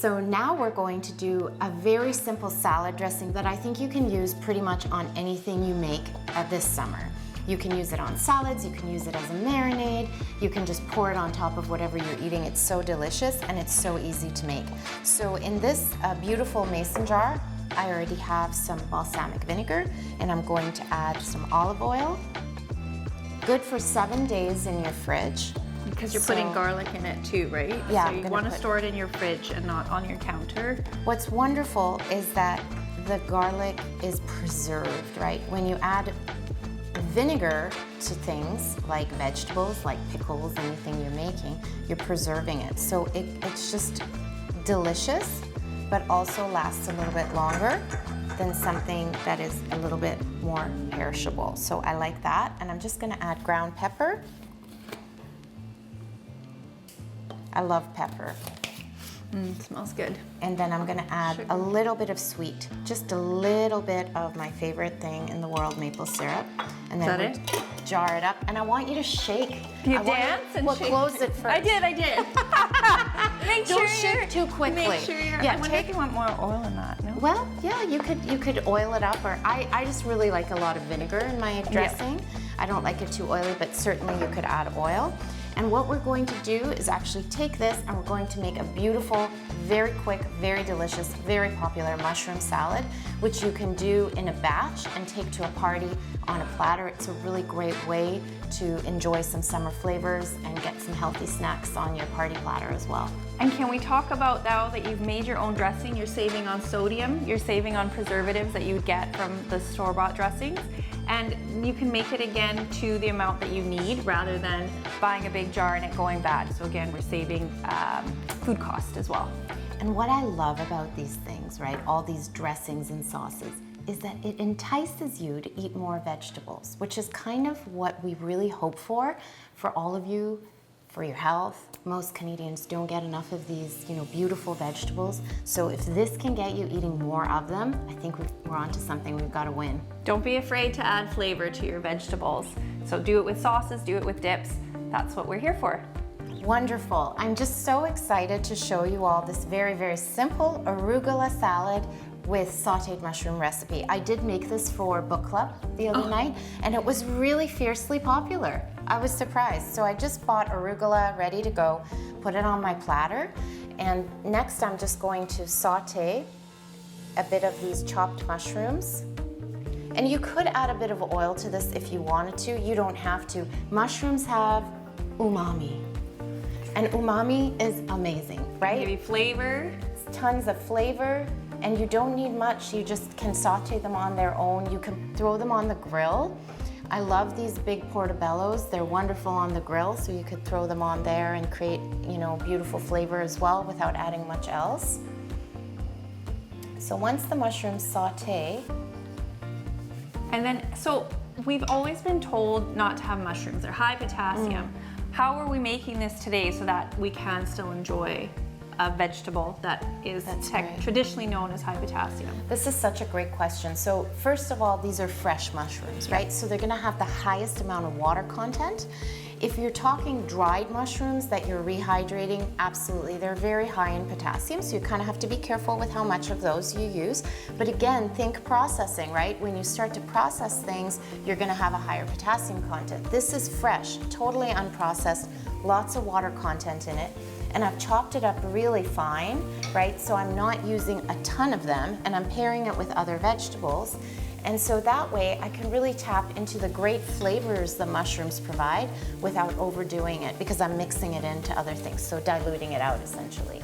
So now we're going to do a very simple salad dressing that I think you can use pretty much on anything you make this summer. You can use it on salads, you can use it as a marinade, you can just pour it on top of whatever you're eating. It's so delicious and it's so easy to make. So in this beautiful mason jar, I already have some balsamic vinegar, and I'm going to add some olive oil. Good for 7 days in your fridge. Because you're putting garlic in it too, right? Yeah. So you want to store it in your fridge and not on your counter. What's wonderful is that the garlic is preserved, right? When you add vinegar to things like vegetables, like pickles, anything you're making, you're preserving it. So it's just delicious, but also lasts a little bit longer than something that is a little bit more perishable. So I like that, and I'm just gonna add ground pepper. I love pepper. Smells good. And then I'm gonna add a little bit of sweet, just a little bit of my favorite thing in the world, maple syrup. And then is that it? Jar it up, and I want you to shake. You dance and well, shake. Close it first. I did. Make Don't sure shake too quickly. Make sure you're. Yeah, I wonder if you want more oil in that. No. Well, yeah, you could oil it up, or I just really like a lot of vinegar in my dressing. Yeah. I don't like it too oily, but certainly you could add oil. And what we're going to do is actually take this and we're going to make a beautiful, very quick, very delicious, very popular mushroom salad, which you can do in a batch and take to a party on a platter. It's a really great way to enjoy some summer flavors and get some healthy snacks on your party platter as well. And can we talk about now that you've made your own dressing, you're saving on sodium, you're saving on preservatives that you would get from the store-bought dressings, and you can make it again to the amount that you need rather than buying a big jar and it going bad. So again, we're saving food cost as well. And what I love about these things, right, all these dressings and sauces, is that it entices you to eat more vegetables, which is kind of what we really hope for all of you, for your health. Most Canadians don't get enough of these, beautiful vegetables. So if this can get you eating more of them, I think we're onto something. We've got to win. Don't be afraid to add flavor to your vegetables. So do it with sauces, do it with dips. That's what we're here for. Wonderful. I'm just so excited to show you all this very, very simple arugula salad with sauteed mushroom recipe. I did make this for book club the other night, and it was really fiercely popular. I was surprised. So I just bought arugula ready to go, put it on my platter, and next I'm just going to saute a bit of these chopped mushrooms. And you could add a bit of oil to this if you wanted to. You don't have to. Mushrooms have umami, and umami is amazing, right? Give you flavor. Tons of flavor. And you don't need much, you just can saute them on their own. You can throw them on the grill. I love these big portobellos. They're wonderful on the grill, so you could throw them on there and create, beautiful flavor as well without adding much else. So once the mushrooms saute. And then, so we've always been told not to have mushrooms. They're high potassium. How are we making this today so that we can still enjoy a vegetable that is traditionally known as high potassium? This is such a great question. So first of all, these are fresh mushrooms, right? So they're gonna have the highest amount of water content. If you're talking dried mushrooms that you're rehydrating, absolutely, they're very high in potassium, so you kind of have to be careful with how much of those you use. But again, think processing, right? When you start to process things, you're gonna have a higher potassium content. This is fresh, totally unprocessed, lots of water content in it. And I've chopped it up really fine, right? So I'm not using a ton of them, and I'm pairing it with other vegetables. And so that way I can really tap into the great flavors the mushrooms provide without overdoing it, because I'm mixing it into other things, so diluting it out essentially.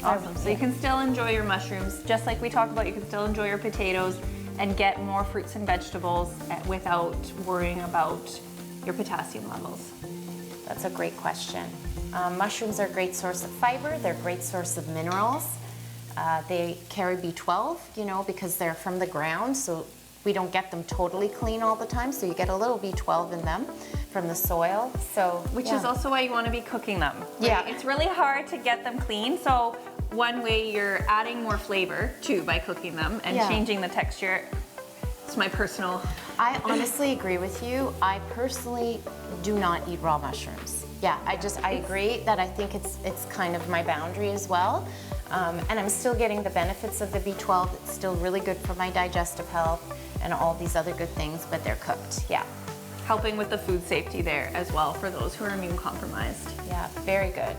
Awesome. So you can still enjoy your mushrooms, just like we talked about. You can still enjoy your potatoes and get more fruits and vegetables without worrying about your potassium levels. That's a great question. Mushrooms are a great source of fiber. They're a great source of minerals. They carry B12, because they're from the ground, so we don't get them totally clean all the time, so you get a little B12 in them from the soil. So, which is also why you want to be cooking them. Right? Yeah. It's really hard to get them clean, so one way you're adding more flavor too by cooking them and changing the texture. It's my personal... I honestly agree with you. I personally do not eat raw mushrooms. Yeah, I agree that I think it's kind of my boundary as well. And I'm still getting the benefits of the B12. It's still really good for my digestive health and all these other good things, but they're cooked, yeah. Helping with the food safety there as well for those who are immune compromised. Yeah, very good.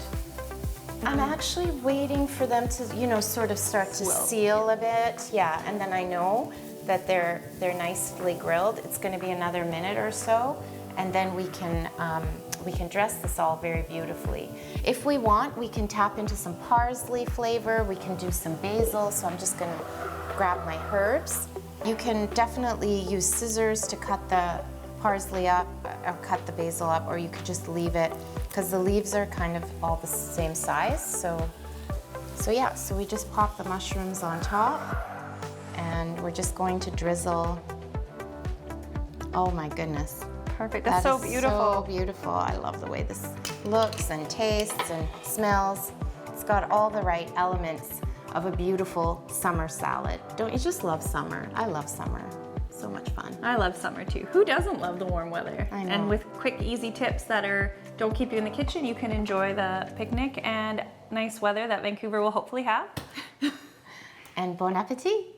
I'm actually waiting for them to, you know, sort of start to seal a bit. Yeah, and then I know that they're nicely grilled. It's going to be another minute or so, and then we can dress this all very beautifully. If we want, we can tap into some parsley flavor. We can do some basil. So I'm just going to grab my herbs. You can definitely use scissors to cut the parsley up or cut the basil up, or you could just leave it because the leaves are kind of all the same size. So yeah, so we just pop the mushrooms on top and we're just going to drizzle. Oh my goodness. Perfect, that's so beautiful. So beautiful. I love the way this looks and tastes and smells. It's got all the right elements of a beautiful summer salad. Don't you just love summer? I love summer. So much fun. I love summer too. Who doesn't love the warm weather? I know. And with quick, easy tips that don't keep you in the kitchen, you can enjoy the picnic and nice weather that Vancouver will hopefully have. And bon appetit.